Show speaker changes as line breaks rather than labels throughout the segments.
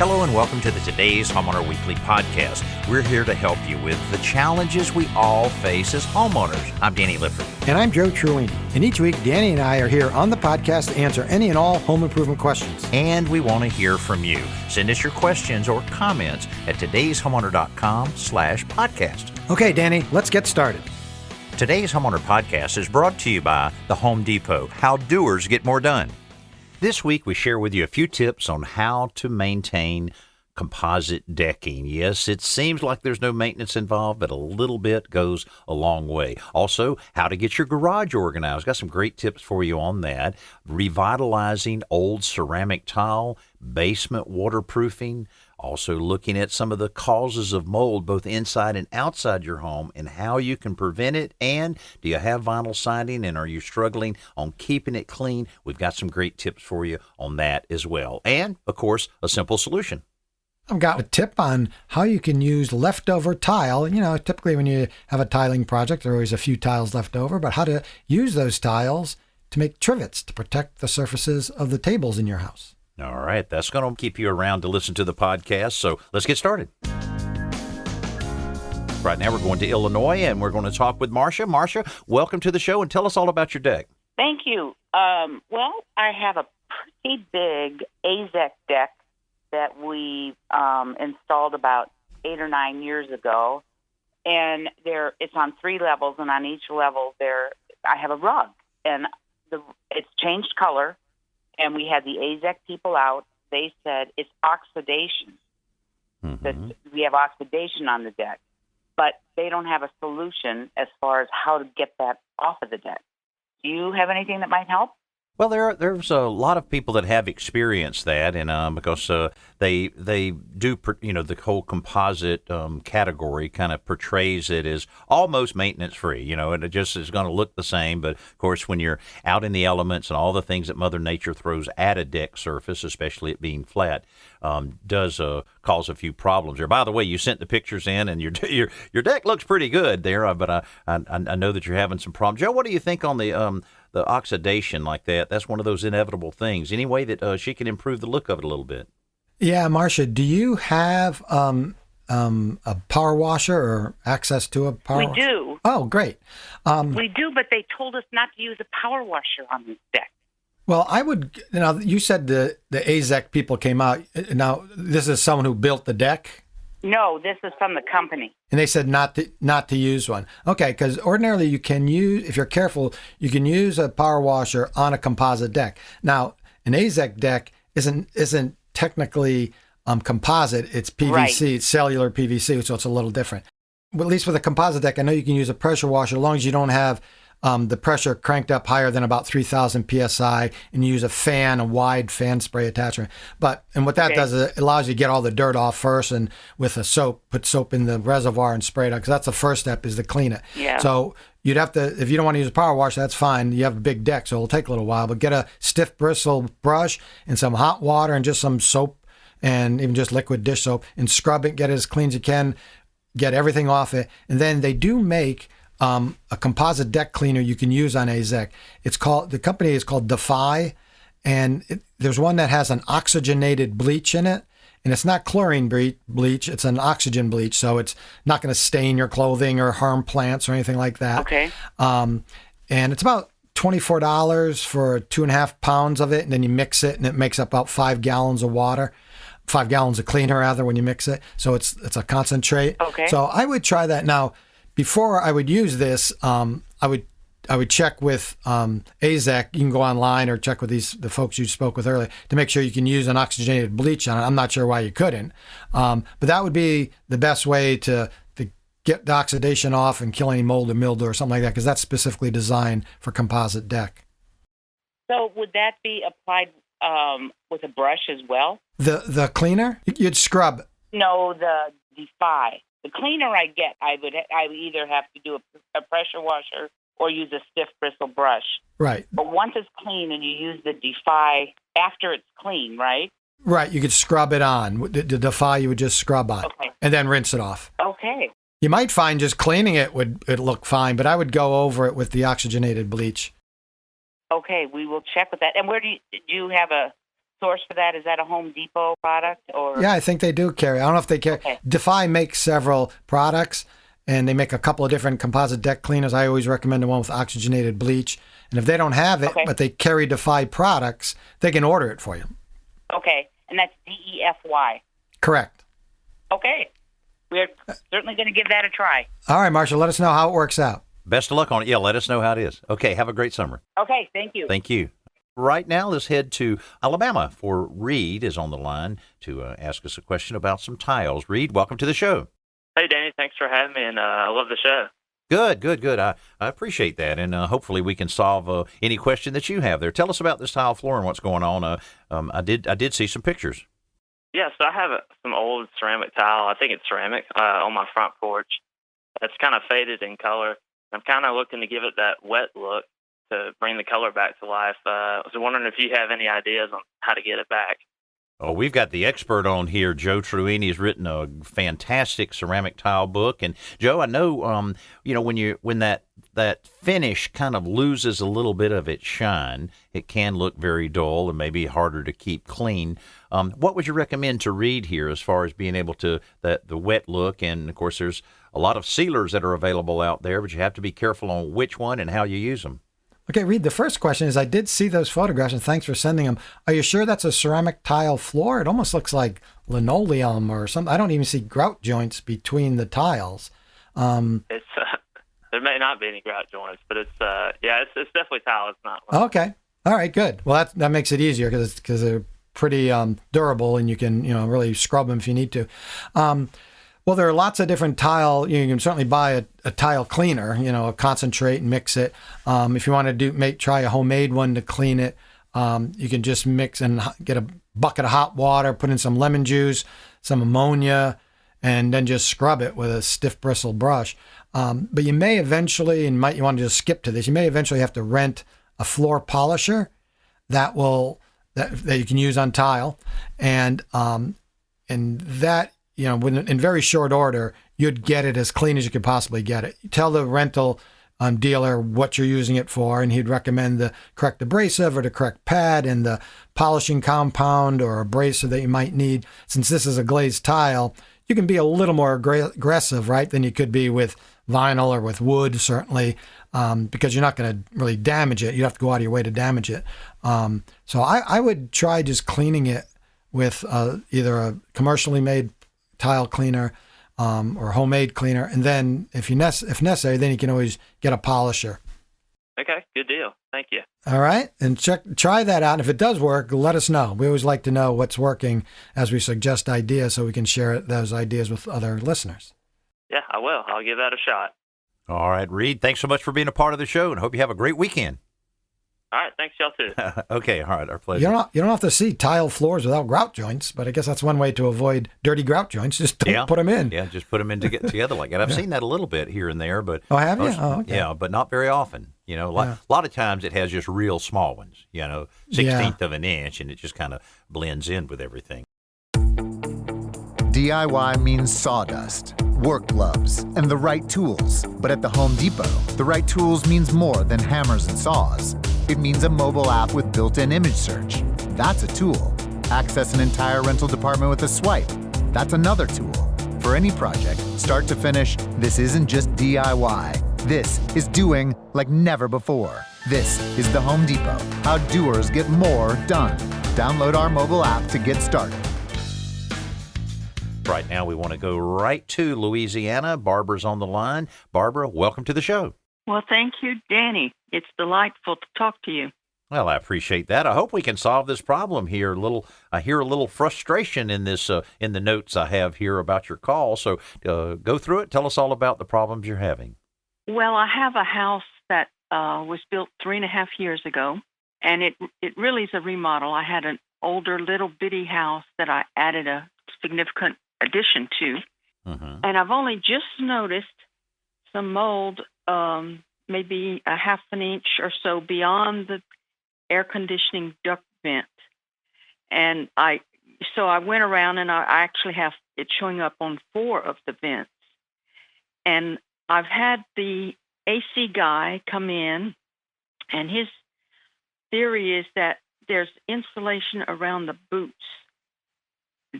Hello and welcome to the Today's Homeowner Weekly Podcast. We're here to help you with the challenges we all face as homeowners. I'm Danny Lifford.
And I'm Joe Truini. And each week, Danny and I are here on the podcast to answer any and all home improvement questions.
And we want to hear from you. Send us your questions or comments at todayshomeowner.com/podcast.
Okay, Danny, let's get started.
Today's Homeowner Podcast is brought to you by the Home Depot, how doers get more done. This week, we share with you a few tips on how to maintain composite decking. Yes, it seems like there's no maintenance involved, but a little bit goes a long way. Also, how to get your garage organized. Got some great tips for you on that. Revitalizing old ceramic tile, basement waterproofing. Also looking at some of the causes of mold, both inside and outside your home, and how you can prevent it. And do you have vinyl siding, and are you struggling on keeping it clean? We've got some great tips for you on that as well. And, of course, a simple solution.
I've got a tip on how you can use leftover tile. You know, typically when you have a tiling project, there are always a few tiles left over, but how to use those tiles to make trivets to protect the surfaces of the tables in your house.
All right, that's going to keep you around to listen to the podcast, so let's get started. Right now we're going to Illinois, and we're going to talk with Marcia. Marcia, welcome to the show, and tell us all about your deck.
Thank you. Well, I have a pretty big AZEK deck that we installed about 8 or 9 years ago, and it's on 3 levels, and on each level I have a rug, and it's changed color. And we had the AZEK people out. They said it's oxidation. That we have oxidation on the deck. But they don't have a solution as far as how to get that off of the deck. Do you have anything that might help?
Well, there's a lot of people that have experienced that, and because they do, the whole composite category kind of portrays it as almost maintenance free, and it just is going to look the same. But of course, when you're out in the elements and all the things that Mother Nature throws at a deck surface, especially it being flat, does cause a few problems there. By the way, you sent the pictures in, and your deck looks pretty good there, but I know that you're having some problems. Joe, what do you think on the oxidation like that? That's one of those inevitable things. Any way that she can improve the look of it a little bit?
Yeah, Marcia, do you have a power washer or access to a power washer?
We do.
Oh, great.
We do, but they told us not to use a power washer on this deck.
Well, I would, you said the AZEK people came out. Now, this is someone who built the deck?
No, this is from the company.
And they said not to use one. Okay, because ordinarily you can use, if you're careful, you can use a power washer on a composite deck. Now, an AZEK deck isn't technically composite. It's PVC, right. It's cellular PVC, so it's a little different. But at least with a composite deck, I know you can use a pressure washer as long as you don't have the pressure cranked up higher than about 3,000 PSI, and you use a wide fan spray attachment. And what that does is it allows you to get all the dirt off first, and with a soap, put soap in the reservoir and spray it out, because that's the first step is to clean it.
Yeah.
So you'd have to, if you don't want to use a power washer, that's fine. You have a big deck, so it'll take a little while, but get a stiff bristle brush and some hot water and just some soap and even just liquid dish soap and scrub it, get it as clean as you can, get everything off it. And then they do make a composite deck cleaner you can use on AZEK. The company is called Defy, and there's one that has an oxygenated bleach in it, and it's not chlorine bleach, it's an oxygen bleach, so it's not going to stain your clothing or harm plants or anything like that.
Okay.
And it's about $24 for 2.5 pounds of it, and then you mix it, and it makes up about 5 gallons of water. 5 gallons of cleaner, rather, when you mix it. So it's a concentrate.
Okay.
So I would try that. Now, before I would use this, I would check with AZEK. You can go online or check with the folks you spoke with earlier to make sure you can use an oxygenated bleach on it. I'm not sure why you couldn't, but that would be the best way to get the oxidation off and kill any mold or mildew or something like that, because that's specifically designed for composite deck.
So would that be applied with a brush as well?
The cleaner? You'd scrub.
No, the Defy. The cleaner I get, I would either have to do a pressure washer or use a stiff bristle brush.
Right.
But once it's clean and you use the Defy after it's clean, right?
Right. You could scrub it on. The Defy you would just scrub on.
Okay.
And then rinse it off.
Okay.
You might find just cleaning it would look fine, but I would go over it with the oxygenated bleach.
Okay, we will check with that. And where do you have a source for that? Is that a Home Depot product or?
Yeah, I think they do carry. I don't know if they carry.
Okay.
Defy makes several products, and they make a couple of different composite deck cleaners. I always recommend the one with oxygenated bleach. And if they don't have it,
Okay.
but they carry Defy products, they can order it for you.
Okay, and that's DEFY.
Correct.
Okay, we're certainly going to give that a try.
All right, Marshall, let us know how it works out.
Best of luck on it. Yeah, let us know how it is. Okay, have a great summer.
Okay, thank you.
Thank you. Right now, let's head to Alabama, for Reed is on the line to ask us a question about some tiles. Reed, welcome to the show.
Hey, Danny, thanks for having me, and I love the show.
Good. I appreciate that, and hopefully we can solve any question that you have there. Tell us about this tile floor and what's going on. I did see some pictures.
Yeah, so I have some old ceramic tile. I think it's ceramic on my front porch. That's kind of faded in color. I'm kind of looking to give it that wet look to bring the color back to life. I was wondering if you have any ideas on how to get it back.
Oh, we've got the expert on here. Joe Truini has written a fantastic ceramic tile book. And Joe, I know, when that finish kind of loses a little bit of its shine, it can look very dull and maybe harder to keep clean. What would you recommend to Reed here as far as being able to the wet look? And of course, there's a lot of sealers that are available out there, but you have to be careful on which one and how you use them.
Okay, Reed, the first question is, I did see those photographs, and thanks for sending them. Are you sure that's a ceramic tile floor? It almost looks like linoleum or something. I don't even see grout joints between the tiles.
It's there may not be any grout joints, but it's definitely tile. It's not.
Okay, all right, good. Well, that makes it easier because they're pretty durable, and you can really scrub them if you need to. Well, there are lots of different tile. You can certainly buy a tile cleaner, concentrate and mix it. If you want to try a homemade one to clean it, you can just mix and get a bucket of hot water, put in some lemon juice, some ammonia, and then just scrub it with a stiff bristle brush. But you may eventually, you want to just skip to this, you may eventually have to rent a floor polisher that you can use on tile, and that. In very short order, you'd get it as clean as you could possibly get it. You tell the rental dealer what you're using it for, and he'd recommend the correct abrasive or the correct pad and the polishing compound or abrasive that you might need. Since this is a glazed tile, you can be a little more aggressive, right, than you could be with vinyl or with wood, certainly, because you're not going to really damage it. You have to go out of your way to damage it. So I would try just cleaning it with either a commercially made tile cleaner or homemade cleaner, and then if necessary, then you can always get a polisher.
Okay, good deal. Thank you.
All right, and try that out. And if it does work, let us know. We always like to know what's working as we suggest ideas, so we can share those ideas with other listeners.
Yeah, I will. I'll give that a shot.
All right, Reed, thanks so much for being a part of the show, and hope you have a great weekend.
All right, thanks, y'all too.
Okay, all right, our pleasure.
You don't have to see tile floors without grout joints, but I guess that's one way to avoid dirty grout joints. Just don't put them in.
Yeah, just put them in to get together like that. I've seen that a little bit here and there, but
have you? Okay.
Yeah, but not very often. A lot of times it has just real small ones. 1/16 of an inch, and it just kind of blends in with everything.
DIY means sawdust, work gloves, and the right tools. But at the Home Depot, the right tools means more than hammers and saws. It means a mobile app with built-in image search. That's a tool. Access an entire rental department with a swipe. That's another tool. For any project, start to finish, this isn't just DIY. This is doing like never before. This is the Home Depot, how doers get more done. Download our mobile app to get started.
Right now, we want to go right to Louisiana. Barbara's on the line. Barbara, welcome to the show.
Well, thank you, Danny. It's delightful to talk to you.
Well, I appreciate that. I hope we can solve this problem here. I hear a little frustration in this in the notes I have here about your call. So go through it. Tell us all about the problems you're having.
Well, I have a house that was built 3.5 years ago, and it really is a remodel. I had an older little bitty house that I added a significant addition to, and I've only just noticed some mold, maybe a half an inch or so beyond the air conditioning duct vent. And I went around, and I actually have it showing up on 4 of the vents. And I've had the AC guy come in, and his theory is that there's insulation around the boots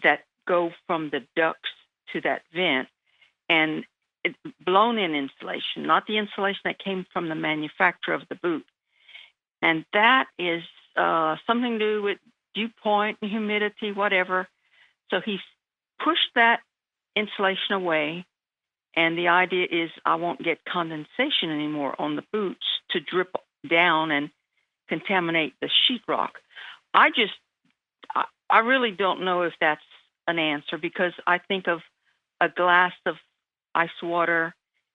that go from the ducts to that vent, and blown-in insulation, not the insulation that came from the manufacturer of the boot. And that is something to do with dew point and humidity, whatever. So he's pushed that insulation away, and the idea is I won't get condensation anymore on the boots to drip down and contaminate the sheetrock. I really don't know if that's an answer, because I think of a glass of ice water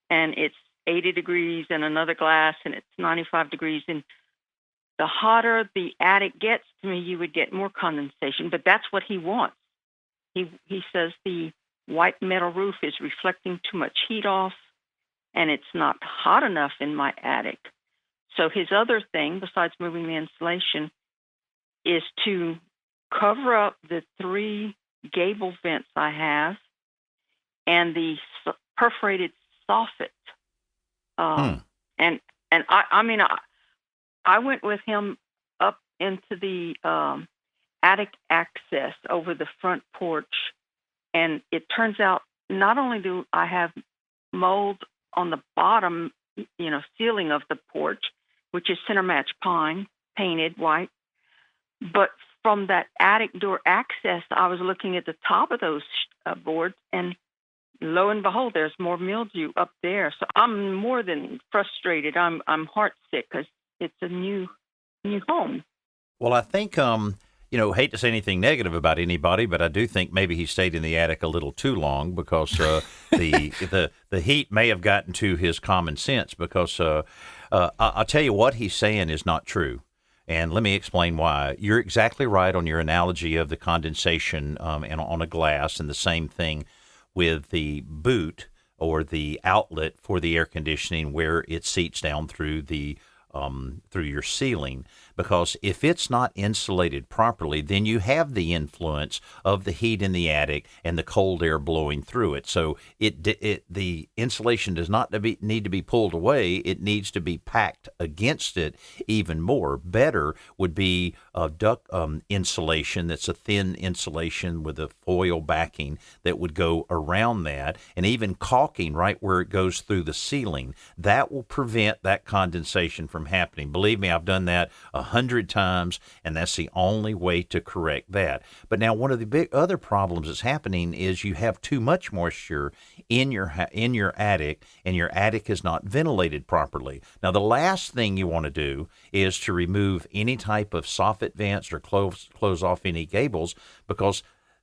and it's 80 degrees, and another glass and it's 95 degrees. And the hotter the attic gets, to me, you would get more condensation, but that's what he wants. He says the white metal roof is reflecting too much heat off, and it's not hot enough in my attic. So his other thing, besides moving the insulation, is to cover up the 3 gable vents I have and the perforated soffit. And I mean, I went with him up into the attic access over the front porch, and it turns out not only do I have mold on the bottom, ceiling of the porch, which is center match pine, painted white, but from that attic door access, I was looking at the top of those boards, and lo and behold, there's more mildew up there. So I'm more than frustrated. I'm heartsick because it's a new home.
Well, I think, hate to say anything negative about anybody, but I do think maybe he stayed in the attic a little too long, because the heat may have gotten to his common sense, because I'll tell you what he's saying is not true. And let me explain why. You're exactly right on your analogy of the condensation and on a glass, and the same thing with the boot or the outlet for the air conditioning, where it seeps down through through your ceiling. Because if it's not insulated properly, then you have the influence of the heat in the attic and the cold air blowing through it. So the insulation does not need to be pulled away. It needs to be packed against it even more. Better would be duct insulation that's a thin insulation with a foil backing that would go around that, and even caulking right where it goes through the ceiling. That will prevent that condensation from happening. Believe me, I've done that 100 times, and that's the only way to correct that. But now, one of the big other problems that's happening is you have too much moisture in your attic, and your attic is not ventilated properly. Now, the last thing you want to do is to remove any type of soffit vents or close off any gables, because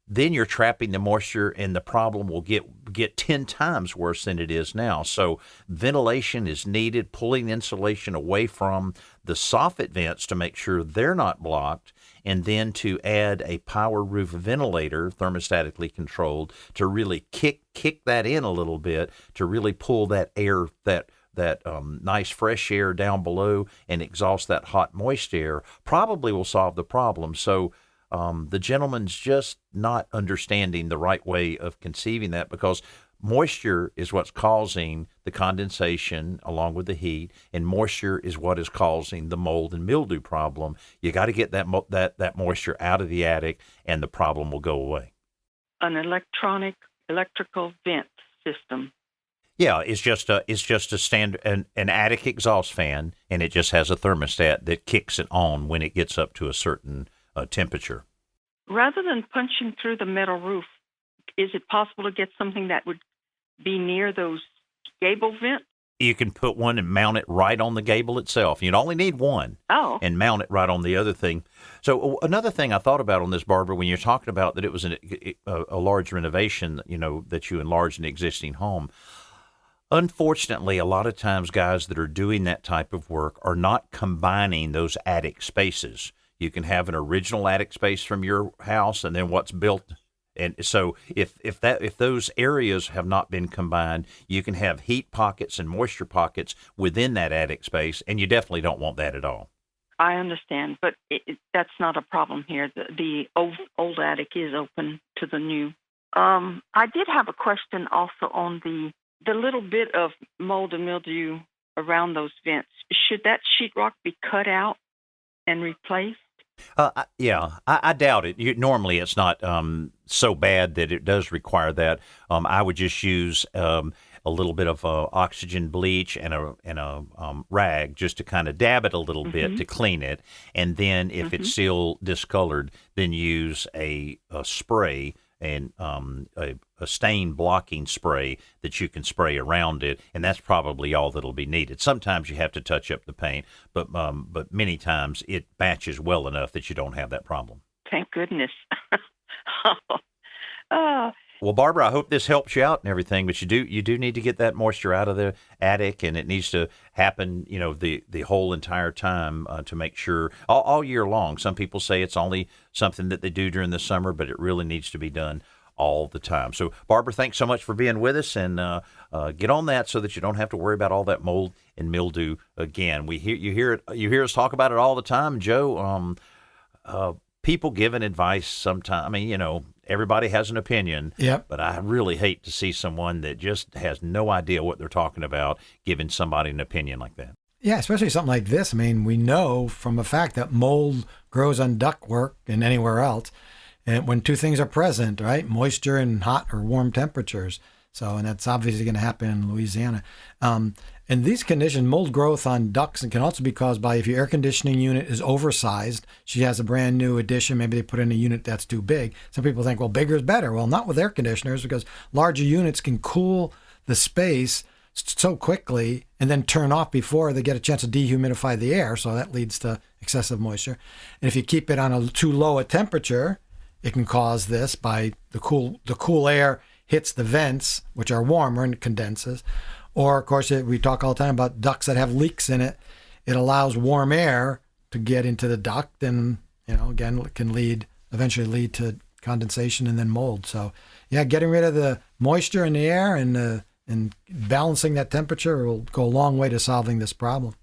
then you're trapping the moisture, and the problem will get 10 times worse than it is now. So ventilation is needed, pulling insulation away from the soffit vents to make sure they're not blocked, and then to add a power roof ventilator, thermostatically controlled, to really kick that in a little bit, to really pull that air, that nice fresh air down below, and exhaust that hot moist air, probably will solve the problem. So the gentleman's just not understanding the right way of conceiving that, because moisture is what's causing the condensation along with the heat, and moisture is what is causing the mold and mildew problem. You got to get that moisture out of the attic, and the problem will go away.
An electrical vent system.
Yeah, it's just a standard an attic exhaust fan, and it just has a thermostat that kicks it on when it gets up to a certain temperature.
Rather than punching through the metal roof, is it possible to get something that would be near those gable vents?
You can put one and mount it right on the gable itself. You'd only need one.
Oh.
And mount it right on the other thing. So another thing I thought about on this, Barbara, when you're talking about that it was a large renovation, that you enlarged an existing home. Unfortunately, a lot of times guys that are doing that type of work are not combining those attic spaces. You can have an original attic space from your house and then what's built. And so if those areas have not been combined, you can have heat pockets and moisture pockets within that attic space, and you definitely don't want that at all.
I understand, but that's not a problem here. The old attic is open to the new. I did have a question also on the little bit of mold and mildew around those vents. Should that sheetrock be cut out and replaced?
I doubt it. Normally, it's not so bad that it does require that. I would just use a little bit of oxygen bleach and a rag just to kind of dab it a little bit to clean it, and then if it's still discolored, then use a spray and a stain blocking spray that you can spray around it, and that's probably all that'll be needed. Sometimes you have to touch up the paint, but many times it matches well enough that you don't have that problem.
Thank goodness. Oh.
Well, Barbara, I hope this helps you out and everything, but you do need to get that moisture out of the attic, and it needs to happen, the whole entire time to make sure all year long. Some people say it's only something that they do during the summer, but it really needs to be done all the time. So, Barbara, thanks so much for being with us, and get on that so that you don't have to worry about all that mold and mildew again. You hear us talk about it all the time, Joe. People giving advice sometimes. Everybody has an opinion.
Yep.
But I really hate to see someone that just has no idea what they're talking about giving somebody an opinion like that.
Yeah, especially something like this. We know from the fact that mold grows on ductwork and anywhere else, and when two things are present, right, moisture and hot or warm temperatures. So, and that's obviously going to happen in Louisiana. And these conditions, mold growth on ducts, can also be caused by if your air conditioning unit is oversized. She has a brand new addition. Maybe they put in a unit that's too big. Some people think, well, bigger is better. Well, not with air conditioners, because larger units can cool the space so quickly and then turn off before they get a chance to dehumidify the air. So that leads to excessive moisture. And if you keep it on a too low a temperature, it can cause this by the cool air hits the vents, which are warmer, and condenses. Or, of course, we talk all the time about ducts that have leaks in it. It allows warm air to get into the duct, and, again, it can eventually lead to condensation and then mold. So, yeah, getting rid of the moisture in the air and balancing that temperature will go a long way to solving this problem.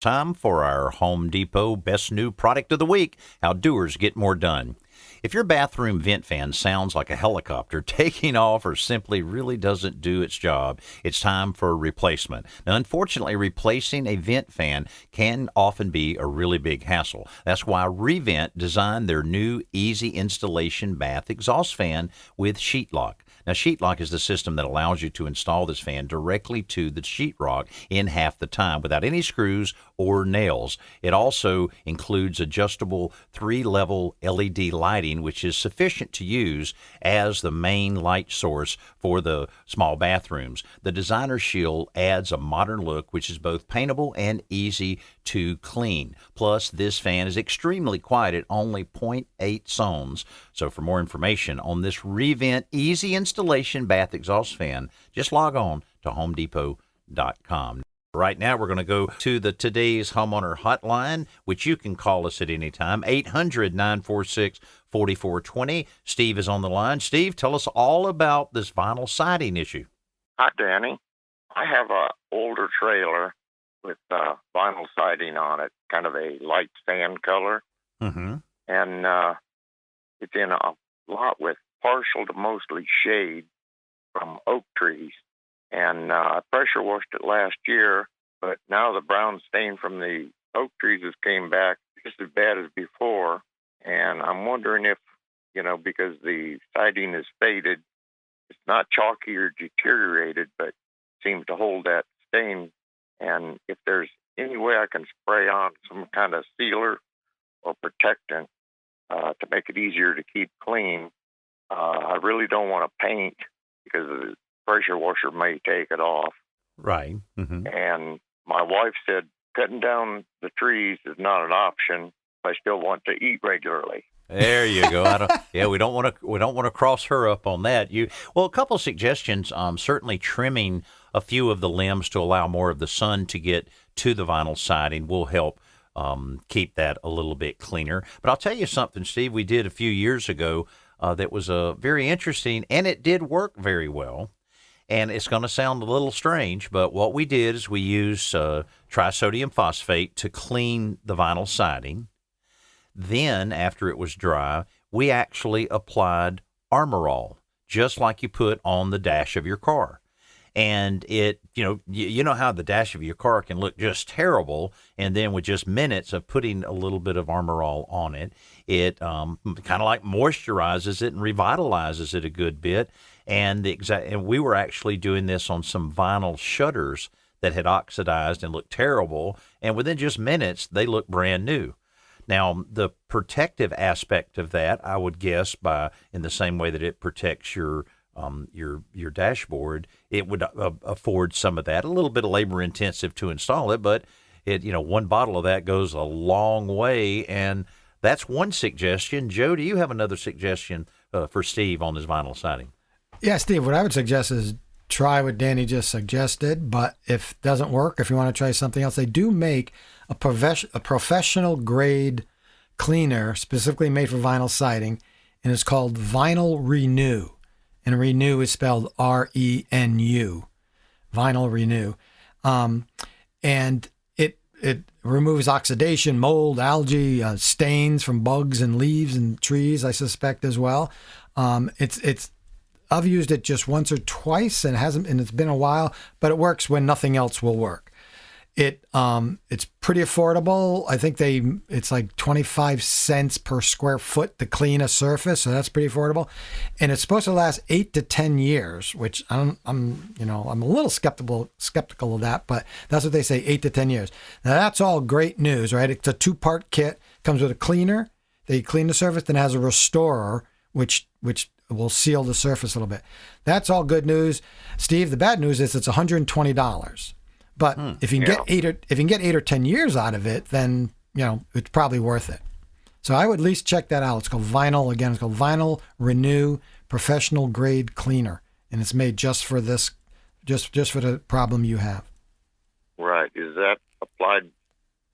Time for our Home Depot Best New Product of the Week, how doers get more done. If your bathroom vent fan sounds like a helicopter taking off or simply really doesn't do its job, it's time for a replacement. Now, unfortunately, replacing a vent fan can often be a really big hassle. That's why Revent designed their new easy installation bath exhaust fan with sheet lock. Now, sheet lock is the system that allows you to install this fan directly to the sheetrock in half the time without any screws or nails. It also includes adjustable 3-level LED lighting, which is sufficient to use as the main light source for the small bathrooms. The Designer Shield adds a modern look, which is both paintable and easy to clean. Plus, this fan is extremely quiet at only 0.8 ohms. So for more information on this Revent easy installation bath exhaust fan, just log on to homedepot.com. Right now, we're going to go to today's Homeowner Hotline, which you can call us at any time, 800-946-4420. Steve is on the line. Steve, tell us all about this vinyl siding issue.
Hi, Danny. I have an older trailer with vinyl siding on it, kind of a light sand color.
Mm-hmm.
And it's in a lot with partial to mostly shade from oak trees. And I pressure washed it last year, but now the brown stain from the oak trees has came back just as bad as before. And I'm wondering if, because the siding is faded, it's not chalky or deteriorated, but seems to hold that stain. And if there's any way I can spray on some kind of sealer or protectant to make it easier to keep clean. I really don't want to paint because the pressure washer may take it off.
Right. Mm-hmm.
And my wife said cutting down the trees is not an option. I still want to eat regularly.
There you go. We don't want to cross her up on that. A couple of suggestions. Certainly trimming a few of the limbs to allow more of the sun to get to the vinyl siding will help keep that a little bit cleaner. But I'll tell you something, Steve, we did a few years ago that was very interesting, and it did work very well. And it's going to sound a little strange, but what we did is we used trisodium phosphate to clean the vinyl siding. Then, after it was dry, we actually applied Armor All, just like you put on the dash of your car. And it, you know how the dash of your car can look just terrible, and then with just minutes of putting a little bit of Armor All on it, it kind of like moisturizes it and revitalizes it a good bit. And and we were actually doing this on some vinyl shutters that had oxidized and looked terrible, and within just minutes they looked brand new. Now, the protective aspect of that, I would guess, in the same way that it protects your dashboard, it would afford some of that. A little bit of labor intensive to install it, but one bottle of that goes a long way, and that's one suggestion. Joe, do you have another suggestion for Steve on his vinyl siding? Yeah,
Steve, what I would suggest is try what Danny just suggested, but if it doesn't work, if you want to try something else, they do make a professional grade cleaner specifically made for vinyl siding, and it's called Vinyl Renew. And Renew is spelled R-E-N-U, Vinyl Renew. And it removes oxidation, mold, algae, stains from bugs and leaves and trees, I suspect as well. I've used it just once or twice and it's been a while, but it works when nothing else will work. It's pretty affordable. I think it's like 25 cents per square foot to clean a surface, so that's pretty affordable. And it's supposed to last 8 to 10 years, which I'm a little skeptical of that, but that's what they say, 8 to 10 years. Now that's all great news, right? It's a 2-part kit. Comes with a cleaner. They clean the surface, then has a restorer, which will seal the surface a little bit. That's all good news. Steve, the bad news is it's $120. But if you can get 8 or 10 years out of it, then it's probably worth it. So I would at least check that out. It's called Vinyl. Again, it's called Vinyl Renew Professional Grade Cleaner, and it's made just for this, just for the problem you have.
Right. Is that applied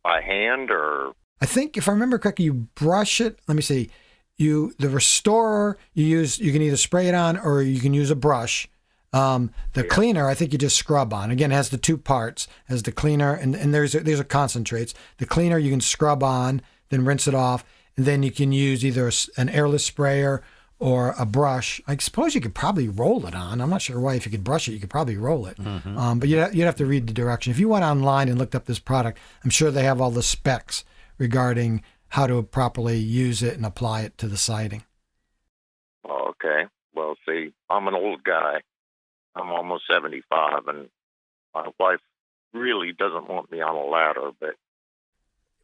by hand or?
I think if I remember correctly, you brush it. Let me see. The restorer you can either spray it on or you can use a brush. The cleaner, I think you just scrub on. Again, it has the 2 parts, has the cleaner, and these are concentrates. The cleaner you can scrub on, then rinse it off, and then you can use either an airless sprayer or a brush. I suppose you could probably roll it on. I'm not sure why. If you could brush it, you could probably roll it. Mm-hmm. But you'd have to read the direction. If you went online and looked up this product, I'm sure they have all the specs regarding how to properly use it and apply it to the siding.
Okay. Well, see, I'm an old guy. I'm almost 75, and my wife really doesn't want me on a ladder, but...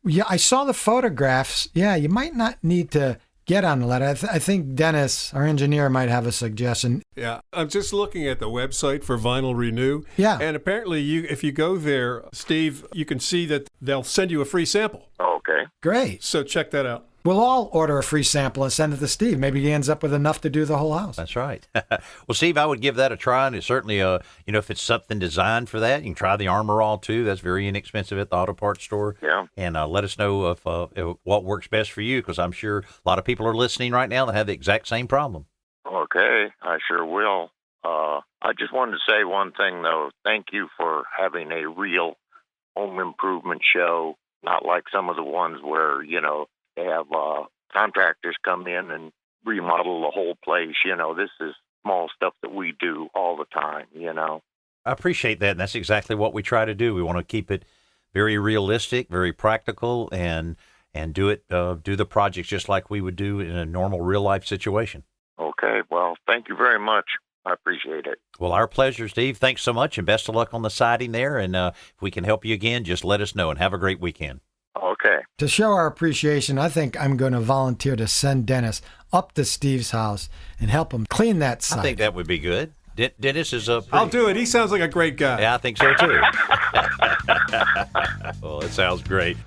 Yeah, I saw the photographs. Yeah, you might not need to get on the ladder. I think Dennis, our engineer, might have a suggestion.
Yeah, I'm just looking at the website for Vinyl Renew.
Yeah.
And apparently, if you go there, Steve, you can see that they'll send you a free sample.
Okay.
Great.
So check that out.
We'll all order a free sample and send it to Steve. Maybe he ends up with enough to do the whole house.
That's right. Well, Steve, I would give that a try. And it's certainly, if it's something designed for that, you can try the Armor All, too. That's very inexpensive at the auto parts store.
Yeah.
And let us know if what works best for you, because I'm sure a lot of people are listening right now that have the exact same problem.
Okay, I sure will. I just wanted to say one thing, though. Thank you for having a real home improvement show, not like some of the ones where, they have contractors come in and remodel the whole place. This is small stuff that we do all the time,
I appreciate that, and that's exactly what we try to do. We want to keep it very realistic, very practical, and do the projects just like we would do in a normal real-life situation.
Okay, well, thank you very much. I appreciate it.
Well, our pleasure, Steve. Thanks so much, and best of luck on the siding there. And if we can help you again, just let us know, and have a great weekend.
Okay.
To show our appreciation, I think I'm going to volunteer to send Dennis up to Steve's house and help him clean that site.
I think that would be good. Dennis is up.
I'll do it. He sounds like a great guy.
Yeah, I think so too. Well, it sounds great.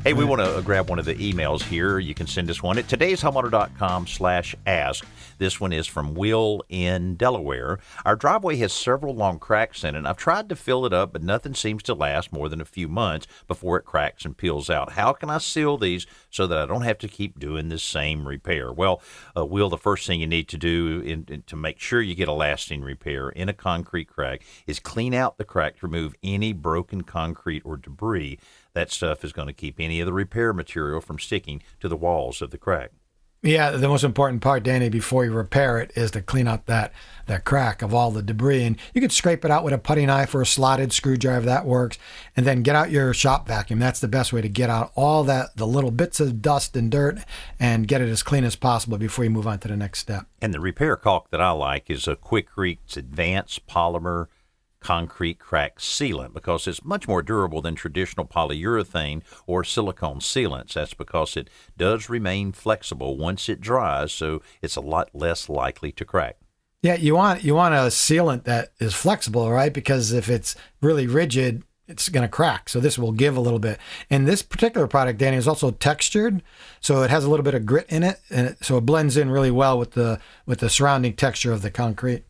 Hey, we want to grab one of the emails here. You can send us one at todayshomeowner.com/ask. This one is from Will in Delaware. Our driveway has several long cracks in it. I've tried to fill it up, but nothing seems to last more than a few months before it cracks and peels out. How can I seal these so that I don't have to keep doing this same repair? Well, Will, the first thing you need to do to make sure you get a lasting repair in a concrete crack is clean out the crack to remove any broken concrete or debris. That stuff is going to keep any of the repair material from sticking to the walls of the crack.
Yeah, the most important part, Danny, before you repair it is to clean out that crack of all the debris. And you could scrape it out with a putty knife or a slotted screwdriver, that works. And then get out your shop vacuum. That's the best way to get out all the little bits of dust and dirt and get it as clean as possible before you move on to the next step.
And the repair caulk that I like is a Quickrete's Advanced Polymer Concrete Crack Sealant, because it's much more durable than traditional polyurethane or silicone sealants. That's because it does remain flexible once it dries, so it's a lot less likely to crack.
Yeah, you want a sealant that is flexible, right? Because if it's really rigid, it's going to crack. So this will give a little bit. And this particular product, Danny, is also textured, so it has a little bit of grit in it, and so it blends in really well with the surrounding texture of the concrete.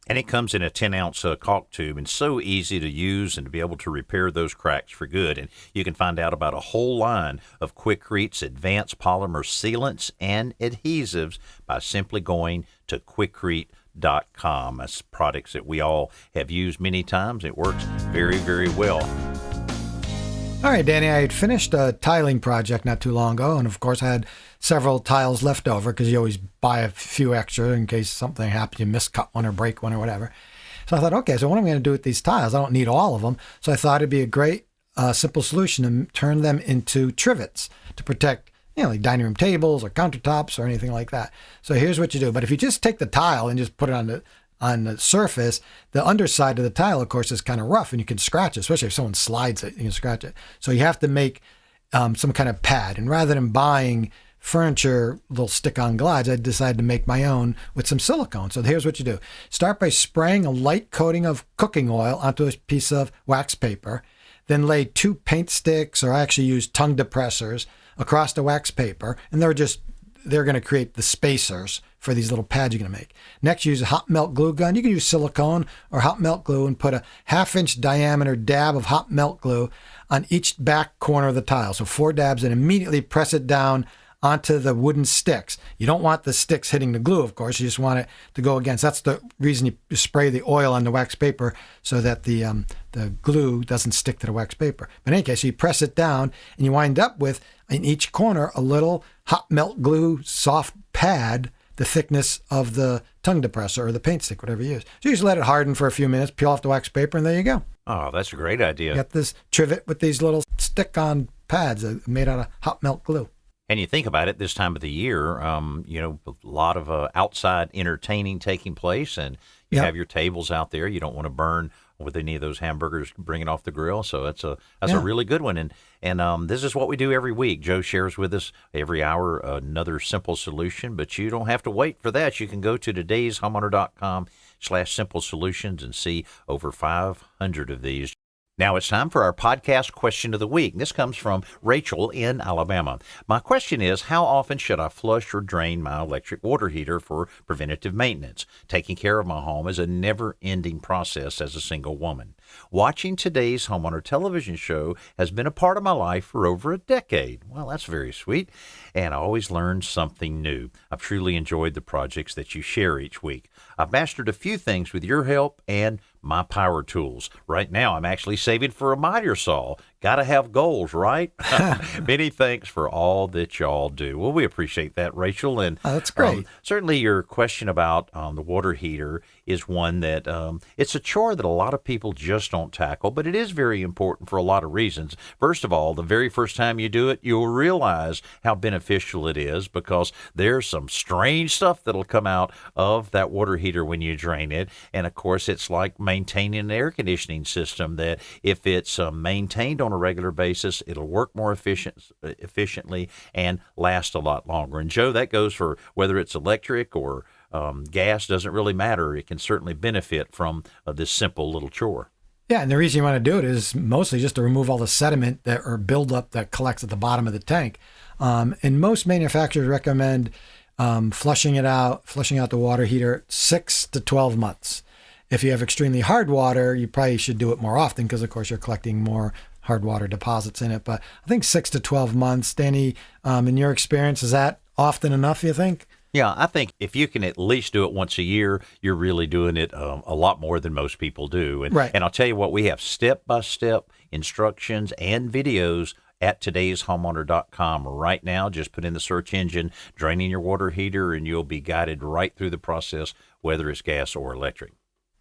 And it comes in a 10-ounce caulk tube, and so easy to use and to be able to repair those cracks for good. And you can find out about a whole line of Quickrete's advanced polymer sealants and adhesives by simply going to quickrete.com. That's products that we all have used many times. It works very, very well.
All right, Danny, I had finished a tiling project not too long ago, and of course I had several tiles left over because you always buy a few extra in case something happens, you miscut one or break one or whatever. So I thought, okay, so what am I going to do with these tiles? I don't need all of them. So I thought it'd be a great simple solution to turn them into trivets to protect, like dining room tables or countertops or anything like that. So here's what you do. But if you just take the tile and just put it on the surface, the underside of the tile, of course, is kind of rough and you can scratch it, especially if someone slides it, you can scratch it. So you have to make some kind of pad. And rather than buying furniture, little stick-on glides, I decided to make my own with some silicone. So here's what you do. Start by spraying a light coating of cooking oil onto a piece of wax paper. Then lay 2 paint sticks, or I actually use tongue depressors, across the wax paper. And they're going to create the spacers for these little pads you're going to make. Next, use a hot melt glue gun. You can use silicone or hot melt glue and put a 1/2-inch diameter dab of hot melt glue on each back corner of the tile. So 4 dabs, and immediately press it down onto the wooden sticks. You don't want the sticks hitting the glue, of course. You just want it to go against. That's the reason you spray the oil on the wax paper, so that the glue doesn't stick to the wax paper. But in any case, you press it down, and you wind up with, in each corner, a little hot melt glue soft pad, the thickness of the tongue depressor or the paint stick, whatever you use. So you just let it harden for a few minutes, peel off the wax paper, and there you go.
Oh, that's a great idea.
You got this trivet with these little stick-on pads made out of hot melt glue.
And you think about it, this time of the year, a lot of outside entertaining taking place, and you have your tables out there. You don't want to burn with any of those hamburgers bringing off the grill. So that's a really good one. And this is what we do every week. Joe shares with us every hour another simple solution, but you don't have to wait for that. You can go to todayshomeowner.com/simple solutions and see over 500 of these. Now it's time for our podcast question of the week. This comes from Rachel in Alabama. My question is, how often should I flush or drain my electric water heater for preventative maintenance? Taking care of my home is a never-ending process as a single woman. Watching today's Homeowner television show has been a part of my life for over a decade. Well, that's very sweet. And I always learn something new. I've truly enjoyed the projects that you share each week. I've mastered a few things with your help and my power tools. Right now, I'm actually saving for a miter saw. Got to have goals, right? Many thanks for all that y'all do. Well, we appreciate that, Rachel. And
that's great.
Certainly your question about the water heater is one that it's a chore that a lot of people just don't tackle, but it is very important for a lot of reasons. First of all, the very first time you do it, you'll realize how beneficial it is, because there's some strange stuff that'll come out of that water heater when you drain it. And of course, it's like maintaining an air conditioning system, that if it's maintained on a regular basis, it'll work more efficiently and last a lot longer. And Joe, that goes for whether it's electric or gas, doesn't really matter. It can certainly benefit from this simple little chore.
Yeah, and the reason you want to do it is mostly just to remove all the sediment or buildup that collects at the bottom of the tank. And most manufacturers recommend flushing out the water heater 6 to 12 months. If you have extremely hard water, you probably should do it more often, because, of course, you're collecting more hard water deposits in it. But I think 6 to 12 months. Danny, in your experience, is that often enough, you think?
Yeah, I think if you can at least do it once a year, you're really doing it a lot more than most people do. And,
right.
And I'll tell you what, we have step-by-step instructions and videos at todayshomeowner.com right now. Just put in the search engine, draining your water heater, and you'll be guided right through the process, whether it's gas or electric.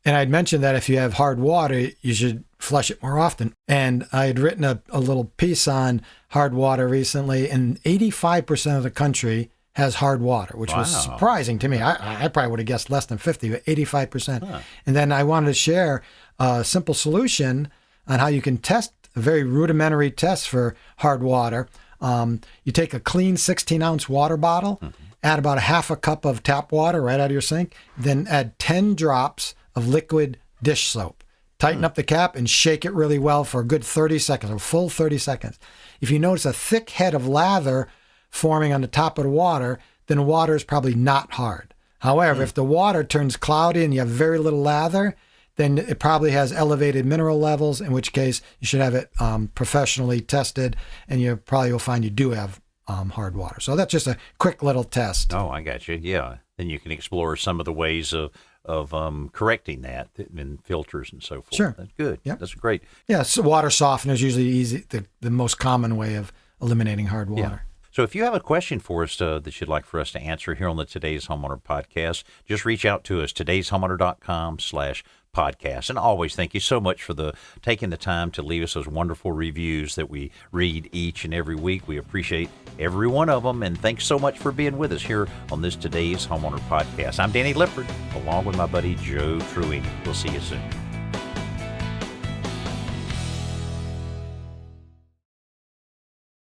And I'd mentioned that if you have hard water, you should flush it more often. And I had written a little piece on hard water recently, and 85% of the country has hard water, which was surprising to me. I probably would have guessed less than 50, but 85%. Huh. And then I wanted to share a simple solution on how you can test a very rudimentary test for hard water. You take a clean 16-ounce water bottle, add about a half a cup of tap water right out of your sink, then add 10 drops of liquid dish soap. Tighten up the cap and shake it really well for a good 30 seconds, a full 30 seconds. If you notice a thick head of lather forming on the top of the water, then the water is probably not hard. However, if the water turns cloudy and you have very little lather, then it probably has elevated mineral levels, in which case you should have it professionally tested, and you probably will find you do have hard water. So that's just a quick little test.
Oh, I got you. Yeah. Then you can explore some of the ways of correcting that in filters and so forth.
Sure.
That's good.
Yep.
That's great.
Yeah, so water softener is usually the most common way of eliminating hard water.
Yeah. So if you have a question for us that you'd like for us to answer here on the Today's Homeowner podcast, just reach out to us, todayshomeowner.com/podcast. And always thank you so much for taking the time to leave us those wonderful reviews that we read each and every week. We appreciate every one of them. And thanks so much for being with us here on this Today's Homeowner podcast. I'm Danny Lippert, along with my buddy Joe Truini. We'll see you soon.